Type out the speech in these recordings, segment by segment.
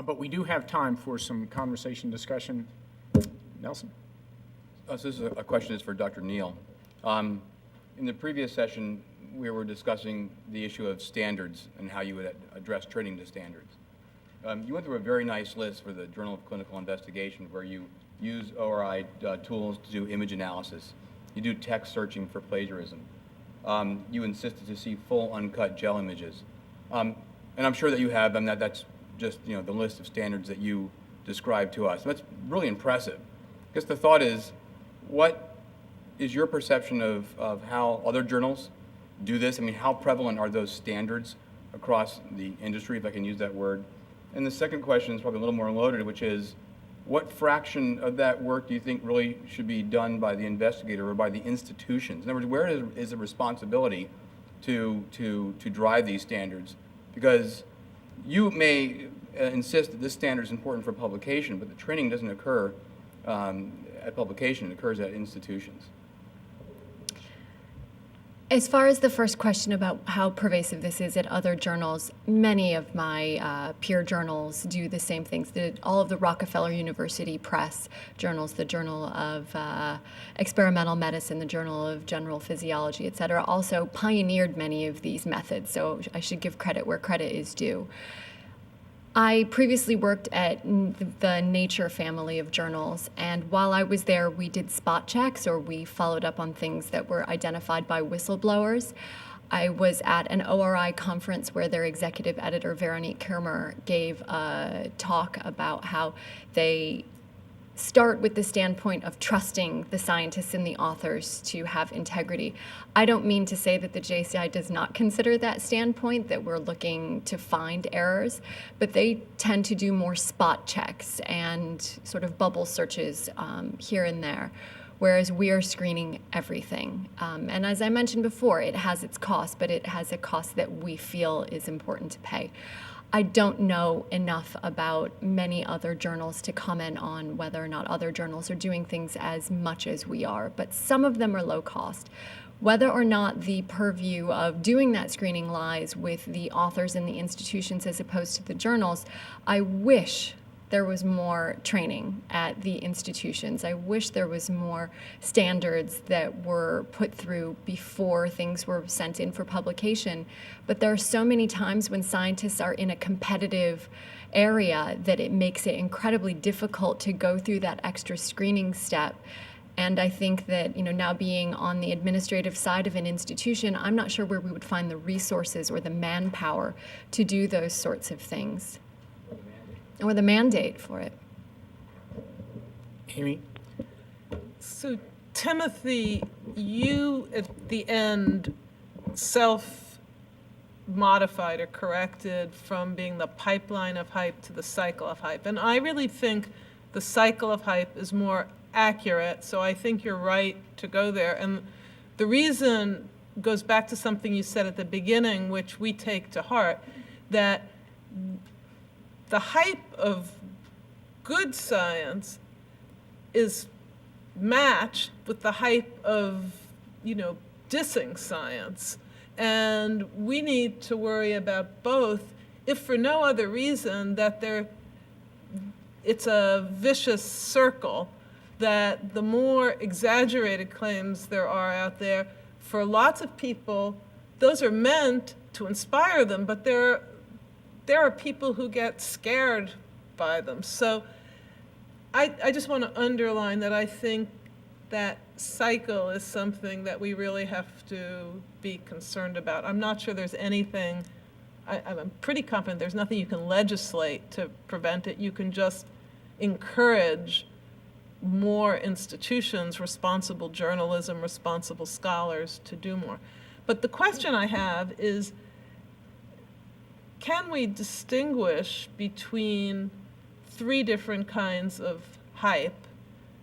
But we do have time for some conversation, discussion. Nelson? So this is a question is for Dr. Neill. In the previous session, we were discussing the issue of standards and how you would address training to standards. You went through a very nice list for the Journal of Clinical Investigation where you use ORI tools to do image analysis. You do text searching for plagiarism. You insisted to see full uncut gel images. And I'm sure that you have, and that's just the list of standards that you described to us. That's really impressive. I guess the thought is, what is your perception of how other journals do this? I mean, how prevalent are those standards across the industry, if I can use that word? And the second question is probably a little more loaded, which is, what fraction of that work do you think really should be done by the investigator or by the institutions? In other words, where is the responsibility to drive these standards? Because you may insist that this standard is important for publication, but the training doesn't occur at publication, it occurs at institutions. As far as the first question about how pervasive this is at other journals, many of my peer journals do the same things. All of the Rockefeller University Press journals, the Journal of Experimental Medicine, the Journal of General Physiology, et cetera, also pioneered many of these methods, so I should give credit where credit is due. I previously worked at the Nature family of journals, and while I was there, we did spot checks, or we followed up on things that were identified by whistleblowers. I was at an ORI conference where their executive editor, Veronique Kermer, gave a talk about how they start with the standpoint of trusting the scientists and the authors to have integrity. I don't mean to say that the JCI does not consider that standpoint, that we're looking to find errors, but they tend to do more spot checks and sort of bubble searches here and there, whereas we are screening everything. And as I mentioned before, it has its cost, but it has a cost that we feel is important to pay. I don't know enough about many other journals to comment on whether or not other journals are doing things as much as we are, but some of them are low cost. Whether or not the purview of doing that screening lies with the authors and the institutions as opposed to the journals, I wish there was more training at the institutions. I wish there was more standards that were put through before things were sent in for publication. But there are so many times when scientists are in a competitive area that it makes it incredibly difficult to go through that extra screening step. And I think that, now being on the administrative side of an institution, I'm not sure where we would find the resources or the manpower to do those sorts of things. Or the mandate for it. Amy? So, Timothy, you at the end self-modified or corrected from being the pipeline of hype to the cycle of hype. And I really think the cycle of hype is more accurate, so I think you're right to go there. And the reason goes back to something you said at the beginning, which we take to heart, that the hype of good science is matched with the hype of, dissing science. And we need to worry about both, if for no other reason that it's a vicious circle, that the more exaggerated claims there are out there, for lots of people, those are meant to inspire them, but there are people who get scared by them. So I just want to underline that I think that cycle is something that we really have to be concerned about. I'm not sure there's anything, I'm pretty confident there's nothing you can legislate to prevent it. You can just encourage more institutions, responsible journalism, responsible scholars to do more. But the question I have is, can we distinguish between three different kinds of hype?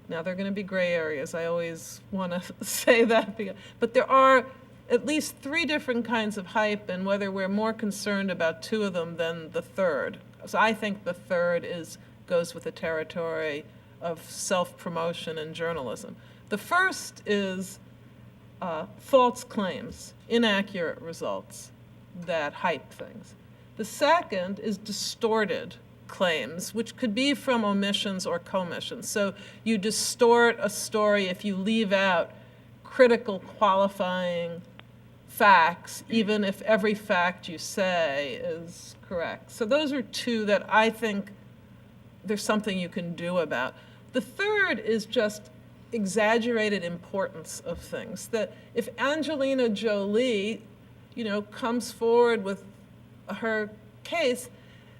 Now, there are going to be gray areas. I always want to say that. But there are at least three different kinds of hype, and whether we're more concerned about two of them than the third. So I think the third goes with the territory of self-promotion in journalism. The first is false claims, inaccurate results that hype things. The second is distorted claims, which could be from omissions or commissions. So you distort a story if you leave out critical qualifying facts, even if every fact you say is correct. So those are two that I think there's something you can do about. The third is just exaggerated importance of things. That if Angelina Jolie, comes forward with her case,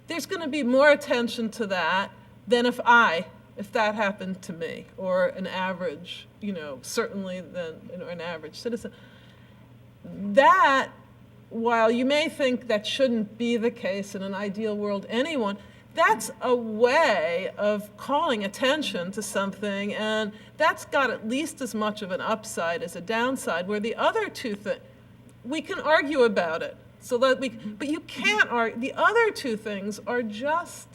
there's going to be more attention to that than if that happened to me, or an average, certainly than an average citizen. That, while you may think that shouldn't be the case in an ideal world, that's a way of calling attention to something, and that's got at least as much of an upside as a downside, where the other two things, we can argue about it. But you can't argue. The other two things are just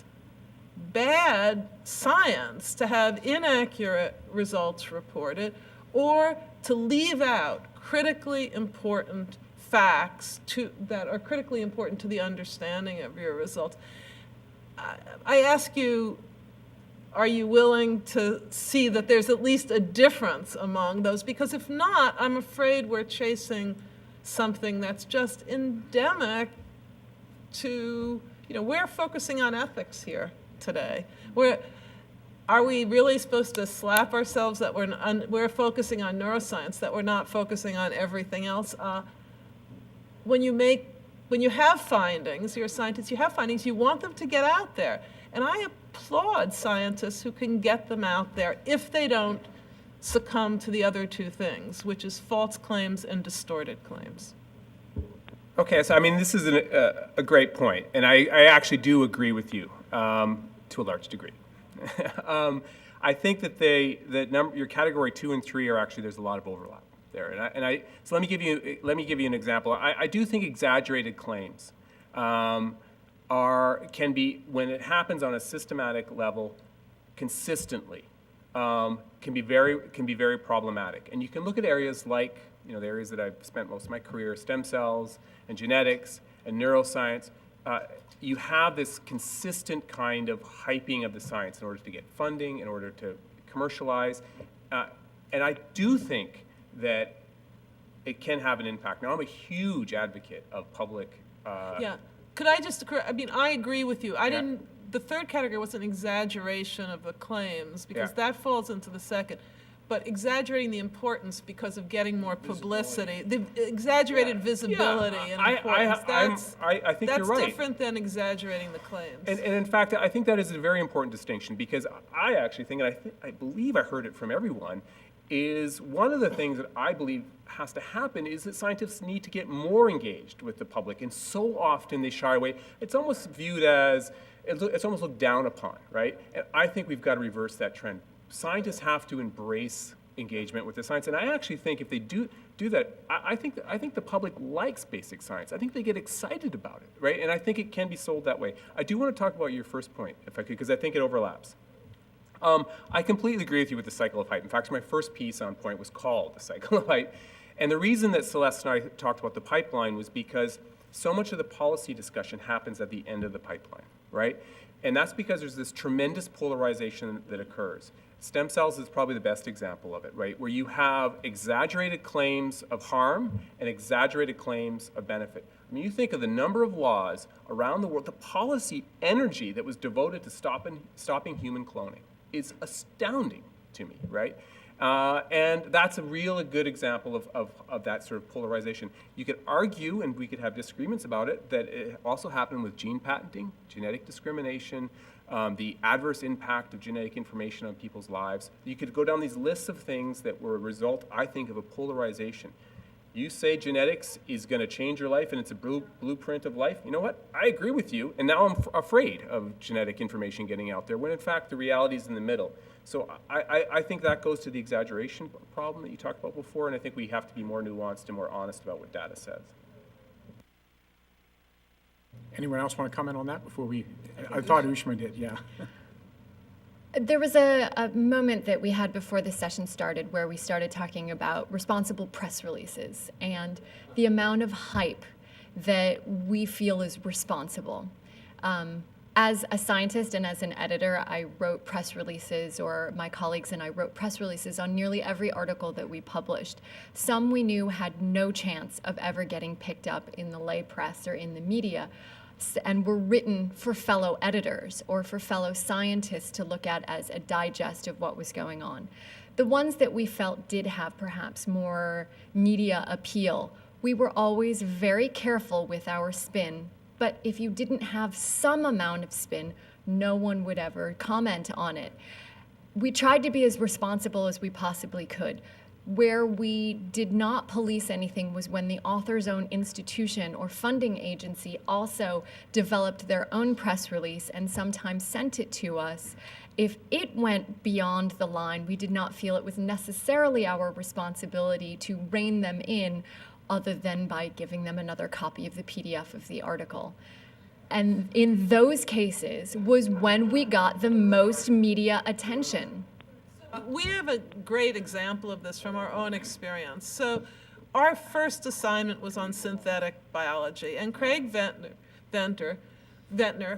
bad science, to have inaccurate results reported or to leave out critically important facts that are critically important to the understanding of your results. I ask you, are you willing to see that there's at least a difference among those? Because if not, I'm afraid we're chasing something that's just endemic to, we're focusing on ethics here today. Are we really supposed to slap ourselves that we're focusing on neuroscience, that we're not focusing on everything else? When you have findings, you're a scientist, you have findings, you want them to get out there. And I applaud scientists who can get them out there if they don't succumb to the other two things, which is false claims and distorted claims. Okay, so this is a great point, and I actually do agree with you to a large degree. I think that your category 2 and 3 are actually, there's a lot of overlap there, so let me give you an example. I do think exaggerated claims can be, when it happens on a systematic level consistently, can be very problematic. And you can look at areas like, the areas that I've spent most of my career, stem cells and genetics and neuroscience. You have this consistent kind of hyping of the science in order to get funding, in order to commercialize. And I do think that it can have an impact. Now, I'm a huge advocate of public. Yeah. Could I just, I agree with you. The third category was an exaggeration of the claims, because that falls into the second. But exaggerating the importance because of getting more publicity, the exaggerated visibility and importance, I think you're right. That's different than exaggerating the claims. And in fact, I think that is a very important distinction, because I actually think, and I believe I heard it from everyone, is one of the things that I believe has to happen is that scientists need to get more engaged with the public, and so often they shy away. It's almost viewed as, it's almost looked down upon, right? And I think we've got to reverse that trend. Scientists have to embrace engagement with the science, and I actually think if they do that, I think the public likes basic science. I think they get excited about it, right? And I think it can be sold that way. I do want to talk about your first point, if I could, because I think it overlaps. I completely agree with you with the cycle of hype. In fact, my first piece on point was called The Cycle of Hype. And the reason that Celeste and I talked about the pipeline was because so much of the policy discussion happens at the end of the pipeline, right? And that's because there's this tremendous polarization that occurs. Stem cells is probably the best example of it, right? Where you have exaggerated claims of harm and exaggerated claims of benefit. You think of the number of laws around the world, the policy energy that was devoted to stopping human cloning is astounding to me, right? And that's a good example of that sort of polarization. You could argue, and we could have disagreements about it, that it also happened with gene patenting, genetic discrimination, the adverse impact of genetic information on people's lives. You could go down these lists of things that were a result, I think, of a polarization. You say genetics is going to change your life and it's a blueprint of life. You know what? I agree with you, and now I'm afraid of genetic information getting out there, when in fact the reality is in the middle. So I think that goes to the exaggeration problem that you talked about before, and I think we have to be more nuanced and more honest about what data says. Anyone else want to comment on that before we? I thought Ushma did, yeah. There was a moment that we had before the session started where we started talking about responsible press releases and the amount of hype that we feel is responsible. As a scientist and as an editor, I wrote press releases, or my colleagues and I wrote press releases on nearly every article that we published. Some we knew had no chance of ever getting picked up in the lay press or in the media, and were written for fellow editors or for fellow scientists to look at as a digest of what was going on. The ones that we felt did have perhaps more media appeal, we were always very careful with our spin. But if you didn't have some amount of spin, no one would ever comment on it. We tried to be as responsible as we possibly could. Where we did not police anything was when the author's own institution or funding agency also developed their own press release and sometimes sent it to us. If it went beyond the line, we did not feel it was necessarily our responsibility to rein them in, other than by giving them another copy of the PDF of the article. And in those cases was when we got the most media attention. We have a great example of this from our own experience. So our first assignment was on synthetic biology, and Craig Ventnor,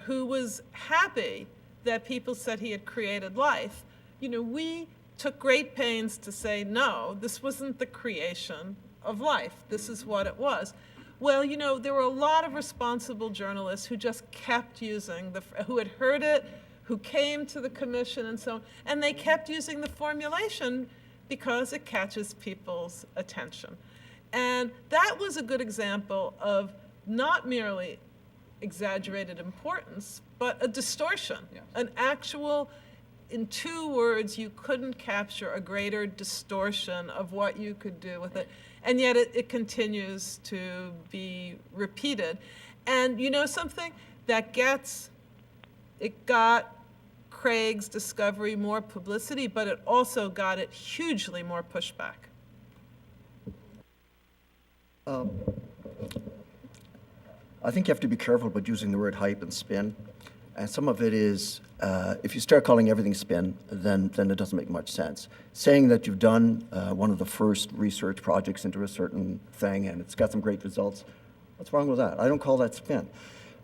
who was happy that people said he had created life, we took great pains to say, no, this wasn't the creation of life. This is what it was. Well, there were a lot of responsible journalists who just kept using who had heard it, who came to the commission and so on, and they kept using the formulation because it catches people's attention. And that was a good example of not merely exaggerated importance, but a distortion, Yes. an actual, in 2 words, you couldn't capture a greater distortion of what you could do with it. And yet it continues to be repeated. And something that it got Craig's discovery more publicity, but it also got it hugely more pushback. I think you have to be careful about using the word hype and spin. And some of it is, if you start calling everything spin, then it doesn't make much sense. Saying that you've done one of the first research projects into a certain thing and it's got some great results, what's wrong with that? I don't call that spin.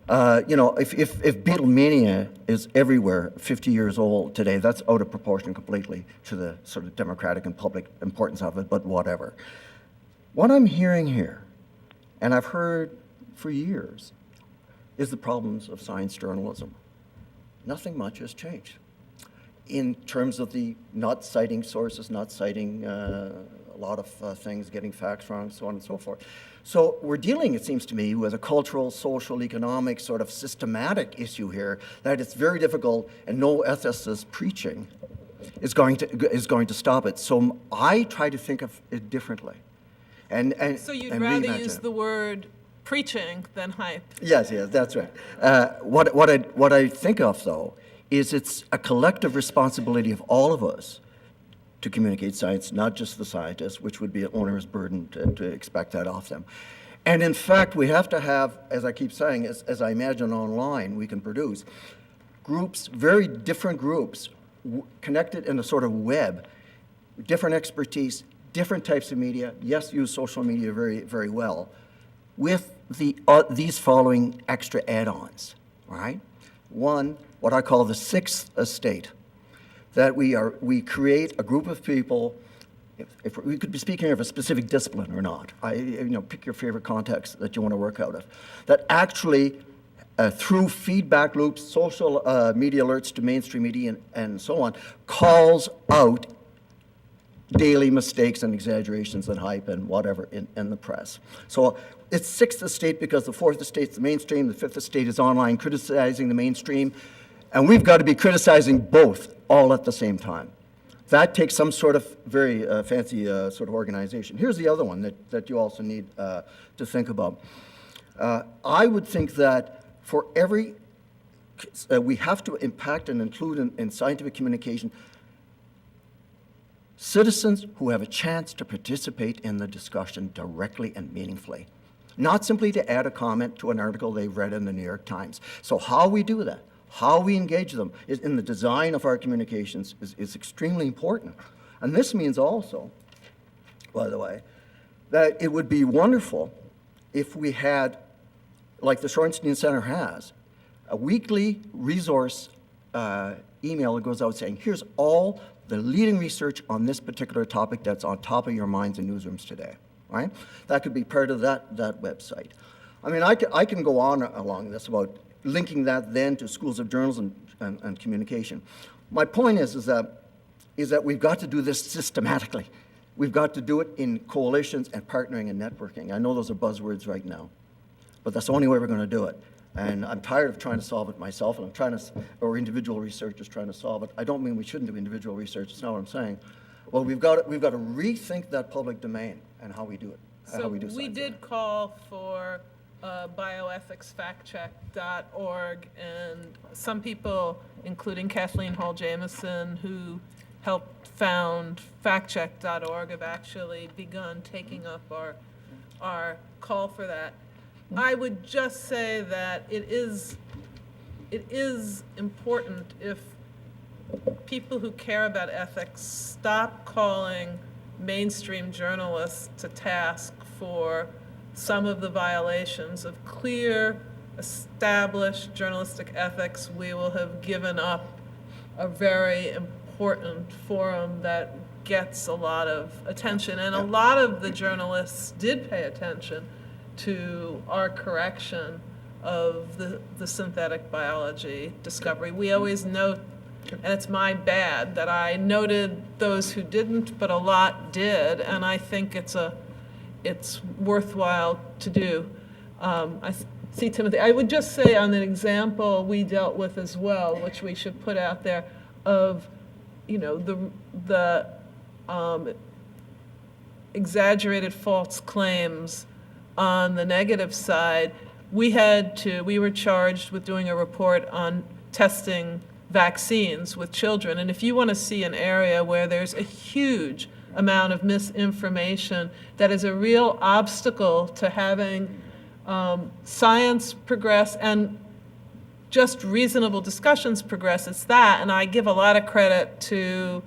If Beatlemania is everywhere, 50 years old today, that's out of proportion completely to the sort of democratic and public importance of it, but whatever. What I'm hearing here, and I've heard for years, is the problems of science journalism. Nothing much has changed in terms of the not citing sources, not citing a lot of things, getting facts wrong, so on and so forth. So we're dealing, it seems to me, with a cultural, social, economic sort of systematic issue here that it's very difficult, and no ethicist preaching is going to stop it. So I try to think of it differently. So you'd and rather reimagine use it. the word preaching than hype. Yes, that's right. What I think of, though, is it's a collective responsibility of all of us to communicate science, not just the scientists, which would be an onerous burden to expect that off them. And in fact, we have to have, as I keep saying, as I imagine online we can produce, groups, very different groups, connected in a sort of web, different expertise, different types of media, yes, use social media very, very well, with these following extra add-ons, right? One, what I call the sixth estate, that we create a group of people, if we could be speaking of a specific discipline or not, pick your favorite context that you want to work out of, that actually through feedback loops, social media alerts to mainstream media and so on, calls out daily mistakes and exaggerations and hype and whatever in the press. So it's sixth estate because the fourth estate's the mainstream, the fifth estate is online criticizing the mainstream, and we've got to be criticizing both all at the same time. That takes some sort of very fancy sort of organization. Here's the other one that you also need to think about. I would think that for every, we have to impact and include in scientific communication citizens who have a chance to participate in the discussion directly and meaningfully, not simply to add a comment to an article they've read in the New York Times. So how we do that, how we engage them in the design of our communications is extremely important. And this means also, by the way, that it would be wonderful if we had, like the Shorenstein Center has, a weekly resource email that goes out saying, here's all the leading research on this particular topic that's on top of your minds in newsrooms today, right? That could be part of that website. I mean, I can go on along this about linking that then to schools of journalism and communication. My point is that we've got to do this systematically. We've got to do it in coalitions and partnering and networking. I know those are buzzwords right now, but that's the only way we're going to do it. And I'm tired of trying to solve it myself, and or individual researchers trying to solve it. I don't mean we shouldn't do individual research. That's not what I'm saying. Well, we've got to rethink that public domain and how we do it. So we did call for bioethicsfactcheck.org, and some people, including Kathleen Hall Jameson, who helped found factcheck.org, have actually begun taking up our call for that. I would just say that it is important if people who care about ethics stop calling mainstream journalists to task for some of the violations of clear, established journalistic ethics. We will have given up a very important forum that gets a lot of attention, and a lot of the journalists did pay attention to our correction of the synthetic biology discovery. We always note, and it's my bad that I noted those who didn't, but a lot did, and I think it's worthwhile to do. I see Timothy. I would just say on an example we dealt with as well, which we should put out there, of the exaggerated false claims on the negative side. We were charged with doing a report on testing vaccines with children. And if you want to see an area where there's a huge amount of misinformation that is a real obstacle to having science progress and just reasonable discussions progress, it's that. And I give a lot of credit to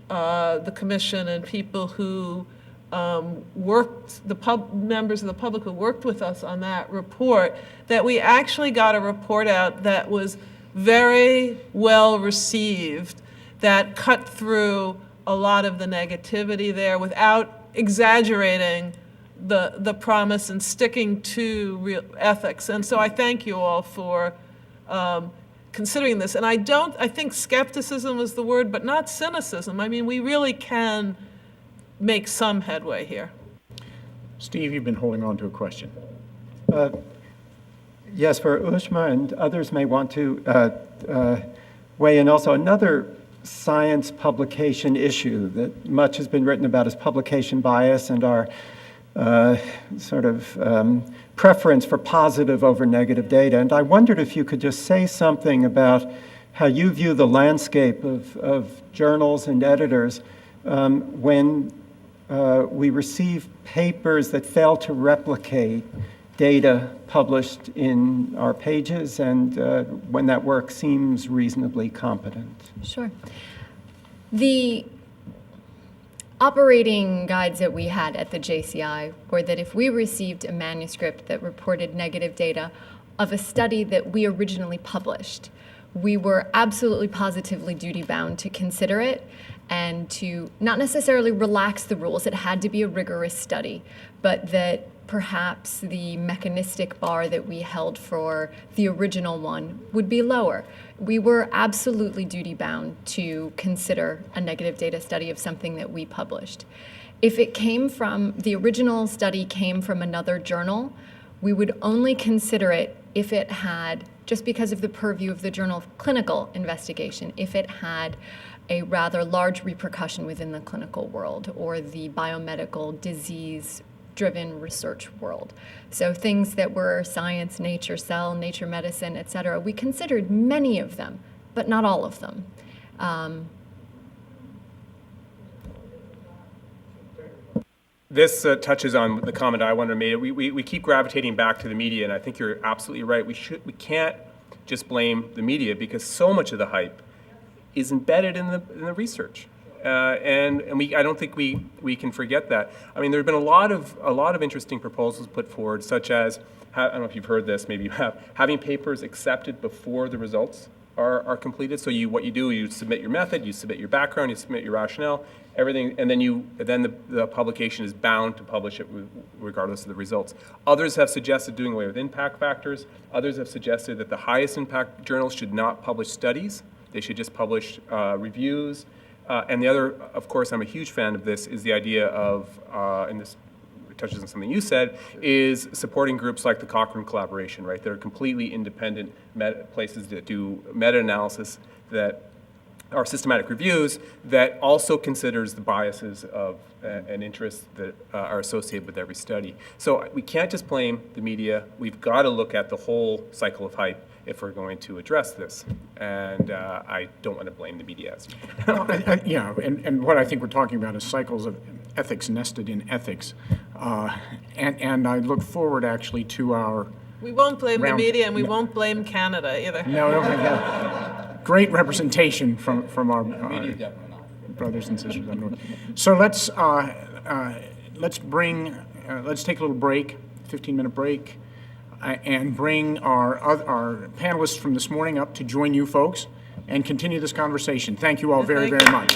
the commission and people who members of the public who worked with us on that report, that we actually got a report out that was very well received, that cut through a lot of the negativity there without exaggerating the promise and sticking to real ethics. And so I thank you all for considering this. And I think skepticism is the word, but not cynicism. I mean, we really can make some headway here. Steve, you've been holding on to a question. Yes, for Ushma, and others may want to weigh in also. Another science publication issue that much has been written about is publication bias and our preference for positive over negative data. And I wondered if you could just say something about how you view the landscape of journals and editors when we receive papers that fail to replicate data published in our pages, and when that work seems reasonably competent. Sure. The operating guides that we had at the JCI were that if we received a manuscript that reported negative data of a study that we originally published, we were absolutely positively duty-bound to consider it and to not necessarily relax the rules. It had to be a rigorous study, but that perhaps the mechanistic bar that we held for the original one would be lower. We were absolutely duty-bound to consider a negative data study of something that we published. If it came from, the original study came from another journal, we would only consider it if it had, just because of the purview of the Journal of Clinical Investigation, if it had a rather large repercussion within the clinical world or the biomedical disease-driven research world. So things that were science, nature, cell, nature medicine, et cetera, we considered many of them, but not all of them. This touches on the comment I wanted to make. We keep gravitating back to the media, and I think you're absolutely right. We can't just blame the media because so much of the hype is embedded in the research, and I don't think we can forget that. I mean, there have been a lot of interesting proposals put forward, such as I don't know if you've heard this, maybe you have, having papers accepted before the results are completed. So what you do, you submit your method, you submit your background, you submit your rationale, everything, and then the publication is bound to publish it regardless of the results. Others have suggested doing away with impact factors. Others have suggested that the highest impact journals should not publish studies. They should just publish reviews. And the other, of course, I'm a huge fan of this, is the idea of, and this touches on something you said, is supporting groups like the Cochrane Collaboration, right? They're completely independent places that do meta-analysis that are systematic reviews that also considers the biases of and interests that are associated with every study. So we can't just blame the media. We've got to look at the whole cycle of hype if we're going to address this. And I don't want to blame the media. Well, yeah, and what I think we're talking about is cycles of ethics nested in ethics. And I look forward actually to our We won't blame the round- media, and we won't blame Canada either. great representation from our Media definitely not. brothers and sisters up north. So let's take a little break, 15-minute break, and bring our panelists from this morning up to join you folks and continue this conversation. Thank you all very, Thank very much.